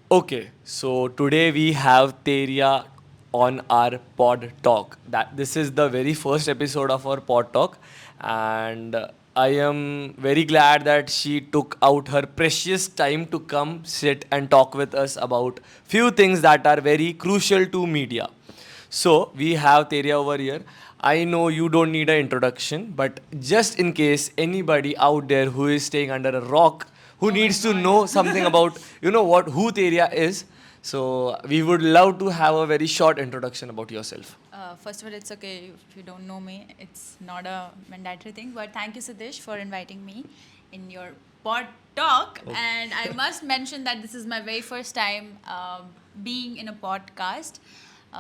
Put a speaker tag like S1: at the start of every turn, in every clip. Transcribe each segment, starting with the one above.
S1: Okay, so today we have Teriya on our pod talk. This is the very first episode of our pod talk, and I am very glad that she took out her precious time to come sit and talk with us about few things that are very crucial to media. So we have Teriya over here. I know you don't need an introduction, but just in case anybody out there who is staying under a rock, who needs to know something about, what who Teriya is, so we would love to have a very short introduction about yourself.
S2: First of all, it's okay if you don't know me. It's not a mandatory thing. But thank you, Siddesh, for inviting me in your pod talk.
S1: Okay.
S2: And I must mention that this is my very first time being in a podcast.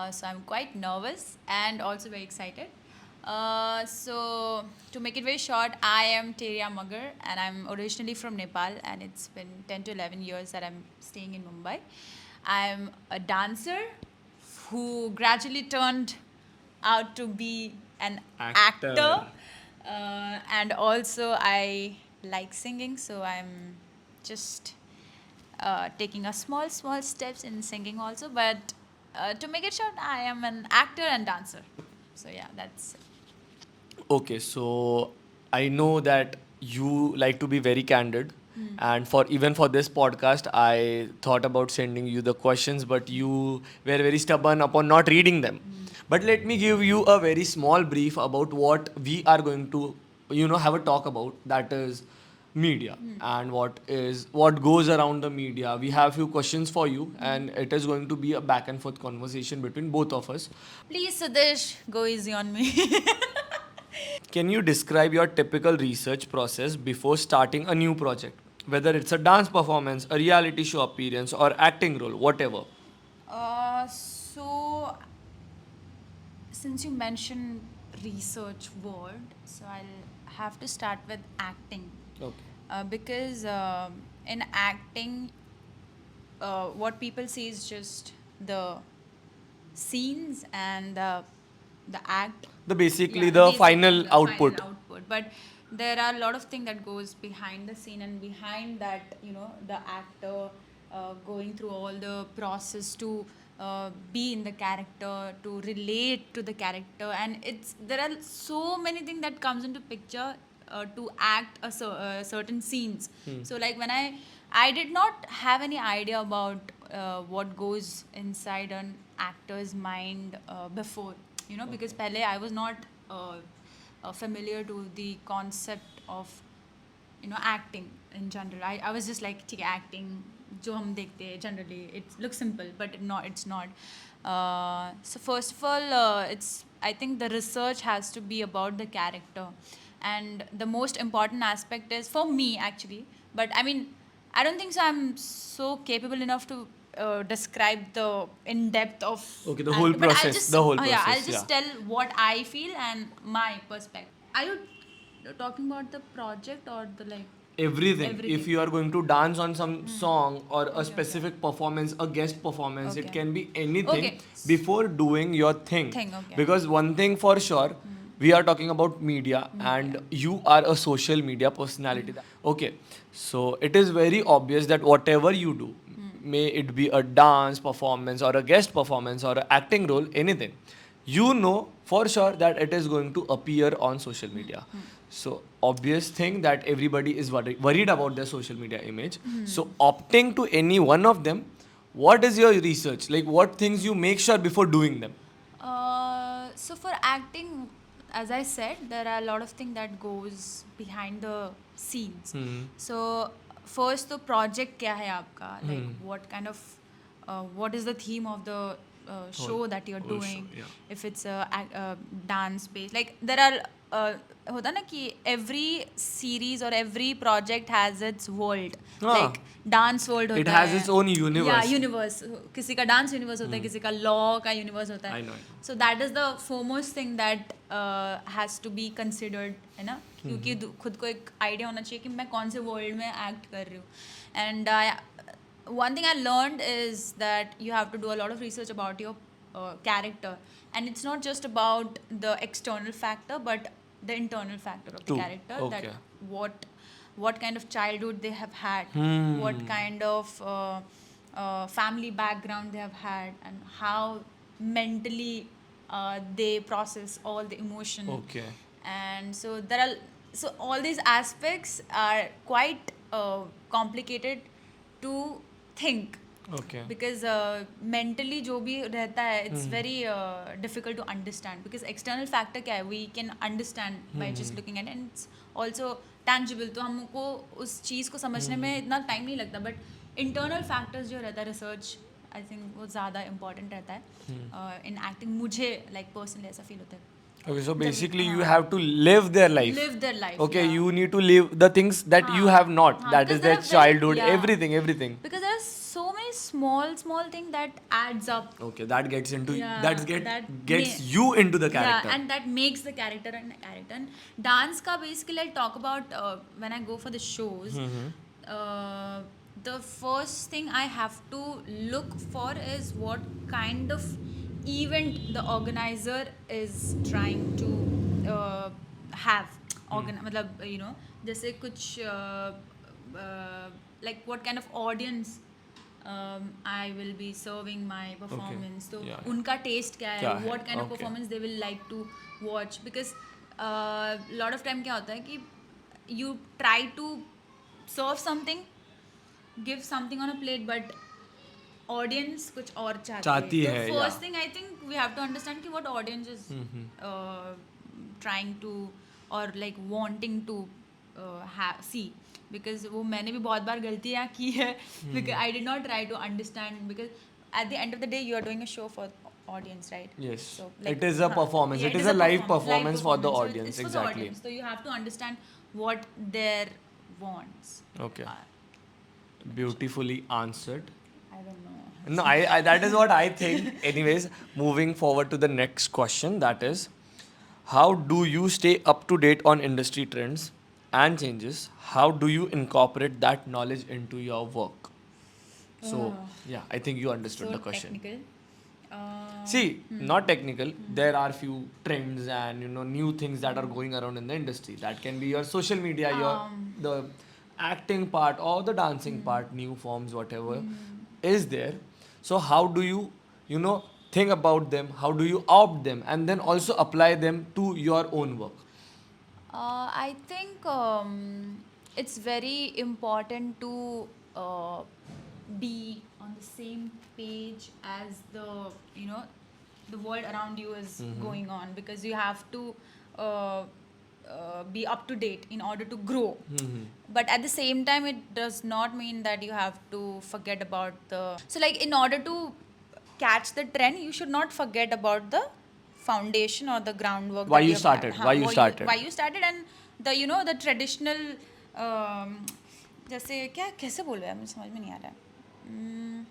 S2: So I'm quite nervous and also very excited. So to make it very short, I am Teriya Magar and I'm originally from Nepal, and it's been 10 to 11 years that I'm staying in Mumbai. I'm a dancer who gradually turned out to be an actor. And also I like singing, so I'm just taking a small steps in singing also. But to make it short, I am an actor and dancer. So yeah, that's it.
S1: Okay, so I know that you like to be very candid, and for even for this podcast, I thought about sending you the questions, but you were very stubborn upon not reading them. But let me give you a very small brief about what we are going to, have a talk about. That is media and what goes around the media. We have few questions for you, and it is going to be a back and forth conversation between both of us.
S2: Please, Sudesh, go easy on me.
S1: Can you describe your typical research process before starting a new project? Whether it's a dance performance, a reality show appearance, or acting role, whatever.
S2: So since you mentioned research word, so I'll have to start with acting.
S1: Okay.
S2: Because in acting, what people see is just the scenes and the act.
S1: Basically
S2: Yeah,
S1: the
S2: basically
S1: final
S2: the
S1: output.
S2: final output. But there are a lot of things that goes behind the scene, and behind that, the actor going through all the process to be in the character, to relate to the character, and there are so many things that comes into picture to act certain scenes. So like when I did not have any idea about what goes inside an actor's mind before, because pehle I was not familiar to the concept of acting in general. I was just like, ठीक है, acting जो हम देखते हैं generally, it looks simple, but it's not. So first of all, I think the research has to be about the character, and the most important aspect is for me actually. But I mean, I don't think so. I'm so capable enough to describe the in depth of.
S1: Okay, the whole
S2: But I'll
S1: process.
S2: just
S1: The whole
S2: yeah, I'll
S1: process.
S2: just
S1: Yeah.
S2: tell what I feel and my perspective. Are you talking about the project or the like?
S1: Everything.
S2: Everything.
S1: If you are going to dance on some song or a
S2: Okay,
S1: specific performance, a guest performance, it
S2: Okay.
S1: can be anything
S2: Okay.
S1: before doing your thing.
S2: Okay.
S1: Because one thing for sure, we are talking about media, and you are a social media personality. Okay, so it is very obvious that whatever you do, may it be a dance performance or a guest performance or an acting role, anything, you know for sure that it is going to appear on social media. So obvious thing that everybody is worried about their social media image. So opting to any one of them, what is your research? Like what things you make sure before doing them?
S2: So for acting, as I said, there are a lot of things that goes behind the scenes. So first, the project क्या है आपका? Like what kind of, what is the theme of the show that you're
S1: whole show,
S2: doing?
S1: yeah.
S2: If it's a dance based, like there are होता ना कि every series or every project has its world. Like dance world होता
S1: It has
S2: है.
S1: its own universe.
S2: Yeah, universe. किसी का dance universe होता है, किसी का law का universe होता है.
S1: I know.
S2: So that is the foremost thing that has to be considered, है ना? क्योंकि खुद को एक idea होना चाहिए कि मैं कौन से world में act कर रही हूँ. And one thing I learned is that you have to do a lot of research about your character, and it's not just about the external factor, but the internal factor of the
S1: True.
S2: character.
S1: Okay.
S2: That what kind of childhood they have had, what kind of family background they have had, and how mentally they process all the emotion.
S1: Okay.
S2: And so there are, so all these aspects are quite complicated to think,
S1: Okay.
S2: because mentally जो भी रहता है it's very difficult to understand, because external factor क्या है, we can understand by just looking at it, and it's also tangible, तो हमको उस चीज़ को समझने में इतना टाइम नहीं लगता, but internal factors जो रहता है research I think वो ज़्यादा important रहता है in acting, मुझे like personally ऐसा feel होता है.
S1: Okay, so basically you have to live their life.
S2: Live their life.
S1: Okay,
S2: yeah.
S1: you need to live the things that you have not. That
S2: because
S1: is
S2: there
S1: their
S2: are very-
S1: childhood,
S2: yeah.
S1: everything.
S2: Because there are so many small things that adds up.
S1: Okay, that gets into
S2: Yeah, that
S1: gets
S2: may-
S1: you into the character.
S2: Yeah, and that makes the character an character. And dance ka basically I'll talk about when I go for the shows. The first thing I have to look for is what kind of event the organizer is trying to have. मतलब you know, जैसे कुछ like what kind of audience I will be serving my performance. So
S1: Yeah.
S2: उनका taste क्या
S1: क्या
S2: है,
S1: है?
S2: what kind of
S1: Okay.
S2: performance they will like to watch, because lot of time क्या होता है कि you try to serve something, give something on a plate, but audience कुछ और
S1: चाहती
S2: So
S1: है,
S2: first
S1: yeah.
S2: thing I think we have to understand कि what audience is trying to or like wanting to see, because वो मैंने भी बहुत बार गलतियाँ की है, because I did not try to understand, because at the end of the day you are doing a show for audience, right?
S1: Yes.
S2: So
S1: It is a performance.
S2: yeah,
S1: It is a live
S2: live
S1: performance for the
S2: So
S1: audience.
S2: it's for the
S1: Exactly.
S2: audience. So you have to understand what their wants
S1: Okay.
S2: are.
S1: Beautifully answered.
S2: I don't know.
S1: No, I that is what I think. Anyways, moving forward to the next question, that is, how do you stay up to date on industry trends and changes? How do you incorporate that knowledge into your work? So, yeah, I think you understood
S2: So
S1: the question.
S2: technical.
S1: See, not technical. There are few trends and new things that are going around in the industry. That can be your social media, your the acting part or the dancing part, new forms, whatever is there. So how do you think about them? How do you opt them and then also apply them to your own work?
S2: I think it's very important to be on the same page as the world around you is going on, because you have to be up to date in order to grow. But at the same time, it does not mean that you have to forget about the. So, like, in order to catch the trend, you should not forget about the foundation or the groundwork.
S1: Why
S2: that
S1: you
S2: have
S1: started,
S2: had.
S1: why you started.
S2: Why you started, and the traditional. जैसे क्या कैसे बोल रहे हैं, मुझे समझ में नहीं आ रहा है.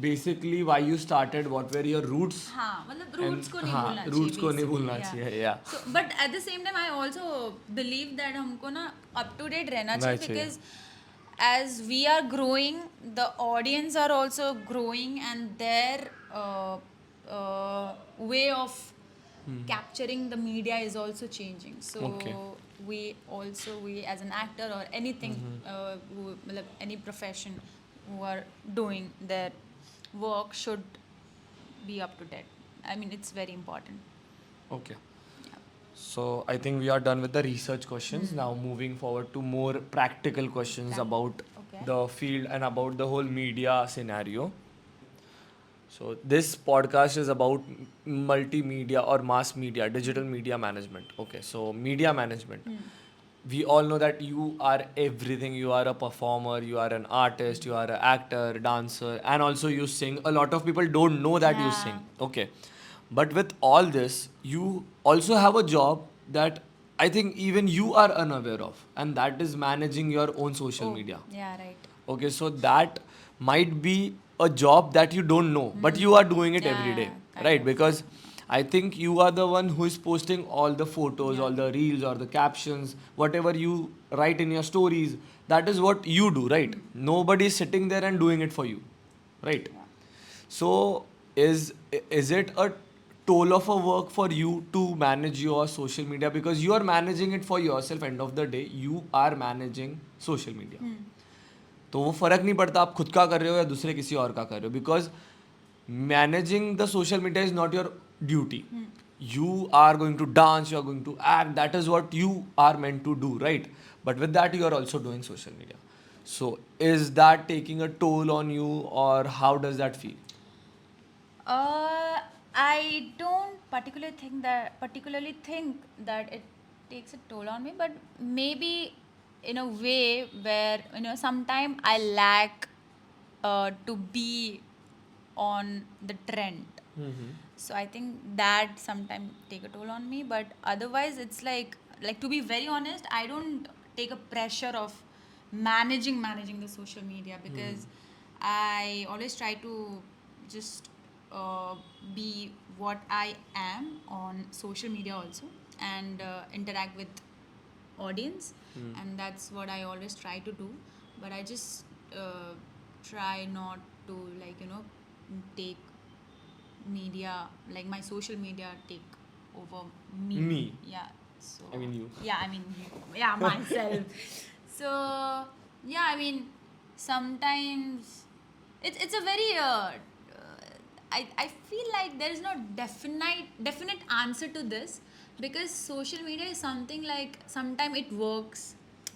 S1: Basically, why you started, what were your roots?
S2: हाँ, मतलब roots को नहीं
S1: हाँ,
S2: भूलना चाहिए.
S1: roots को नहीं
S2: basically,
S1: भूलना
S2: yeah.
S1: चाहिए, yeah.
S2: So, but at the same time, I also believe that हमको ना up to date रहना चाहिए,
S1: चाहिए.
S2: because as we are growing, the audience are also growing, and their way of capturing the media is also changing. So
S1: Okay.
S2: we as an actor or anything, मतलब any profession who are doing their work should be up to date. I mean, it's very important.
S1: Okay. So I think we are done with the research questions. Now moving forward to more practical questions about the field and about the whole media scenario. So this podcast is about multimedia or mass media, digital media management. Okay, so media management. We all know that you are everything. You are a performer, you are an artist, you are an actor, dancer, and also you sing. A lot of people don't know that you
S2: Yeah.
S1: sing. Okay. But with all this, you also have a job that I think even you are unaware of, and that is managing your own social media.
S2: Yeah, right.
S1: Okay, so that might be a job that you don't know, but you are doing it every day,
S2: kind
S1: right?
S2: of.
S1: Because I think you are the one who is posting all the photos, all the reels, or the captions, whatever you write in your stories. That is what you do, right? Nobody is sitting there and doing it for you, right? So is it a toll of a work for you to manage your social media, because you are managing it for yourself? End of the day, you are managing social media. तो वो फ़र्क नहीं पड़ता आप खुद का कर रहे हो या दूसरे किसी और का कर रहे हो, because managing the social media is not your duty. You are going to dance, you are going to act, that is what you are meant to do, right? But with that you are also doing social media. So is that taking a toll on you, or how does that feel?
S2: I don't particularly think that it takes a toll on me, but maybe in a way where sometimes I lack to be on the trend. So I think that sometimes take a toll on me, but otherwise it's like to be very honest, I don't take a pressure of managing the social media, because I always try to just be what I am on social media also, and interact with audience, and that's what I always try to do. But I just try not to take media, like my social media take over me.
S1: Me.
S2: Yeah. So
S1: I mean you.
S2: Yeah, I mean you. Yeah, myself. So yeah, I mean sometimes it's a very I feel like there is no definite answer to this, because social media is something like sometimes it works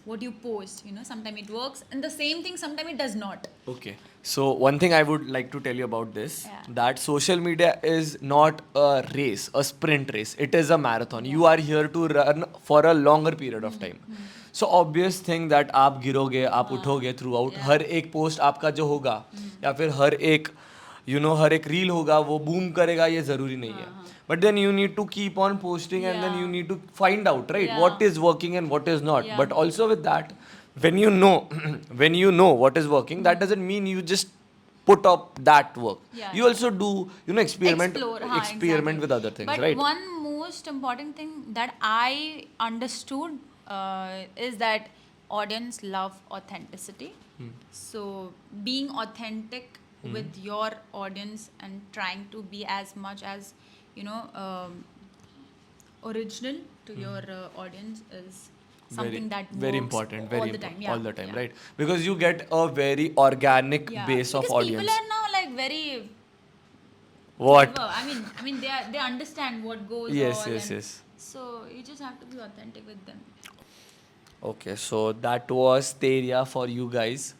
S2: what you post, sometimes it works, and the same thing sometimes it does not.
S1: Okay. So one thing I would like to tell you about this,
S2: Yeah.
S1: that social media is not a race, a sprint race. It is a marathon. You are here to run for a longer period of time. So obvious thing that आप गिरोगे, आप उठोगे throughout.
S2: Yeah.
S1: हर एक post आपका जो होगा, या फिर हर एक हर एक reel होगा वो boom करेगा, ये ज़रूरी नहीं है. But then you need to keep on posting, and then you
S2: Yeah.
S1: need to find out, right,
S2: Yeah.
S1: what is working and what is not.
S2: Yeah.
S1: But also with that, when you know when you know what is working, that doesn't mean you just put up that work.
S2: Yeah,
S1: You
S2: yeah.
S1: also do experiment
S2: Exactly.
S1: with other things,
S2: but
S1: right?
S2: one most important thing that I understood is that audience love authenticity. So being authentic with your audience and trying to be as much as original to your audience is something that
S1: very
S2: works
S1: important,
S2: all
S1: very
S2: the time. Yeah.
S1: all the time,
S2: Yeah.
S1: right? Because you get a very organic
S2: Yeah.
S1: base of
S2: because
S1: audience.
S2: people are now like very
S1: What?
S2: clever. I mean, they understand what goes
S1: Yes,
S2: on.
S1: yes,
S2: and
S1: yes.
S2: So you just have to be authentic with them.
S1: Okay, so that was Teriya for you guys.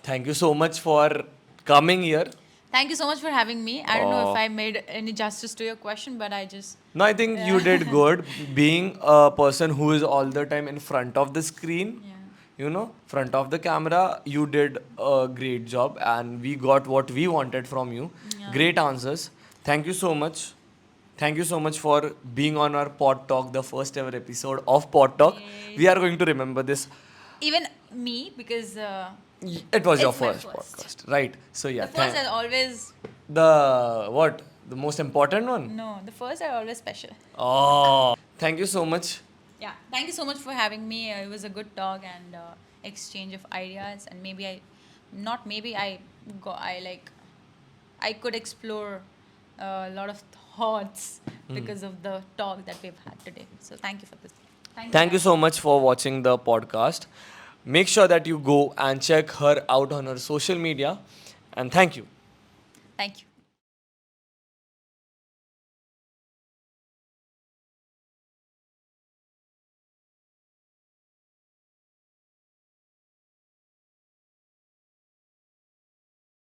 S1: Thank you so much for coming here.
S2: Thank you so much for having me. I don't know if
S1: Oh.
S2: I made any justice to your question, but I just
S1: No, I think you did good. Being a person who is all the time in front of the screen, front of the camera, you did a great job, and we got what we wanted from you.
S2: Yeah.
S1: Great answers. Thank you so much. Thank you so much for being on our Pod Talk, the first ever episode of Pod Talk.
S2: Yay.
S1: We are going to remember this.
S2: even me, because
S1: It was your
S2: It's my
S1: first
S2: first.
S1: podcast, right? So yeah,
S2: the first I always
S1: the what? The most important one?
S2: no, the first are always special.
S1: Oh, thank you so much.
S2: Yeah, thank you so much for having me. It was a good talk and exchange of ideas, and maybe I could explore a lot of thoughts because of the talk that we've had today. So thank you for this.
S1: Thank you so much for watching the podcast. Make sure that you go and check her out on her social media. And thank you.
S2: Thank you.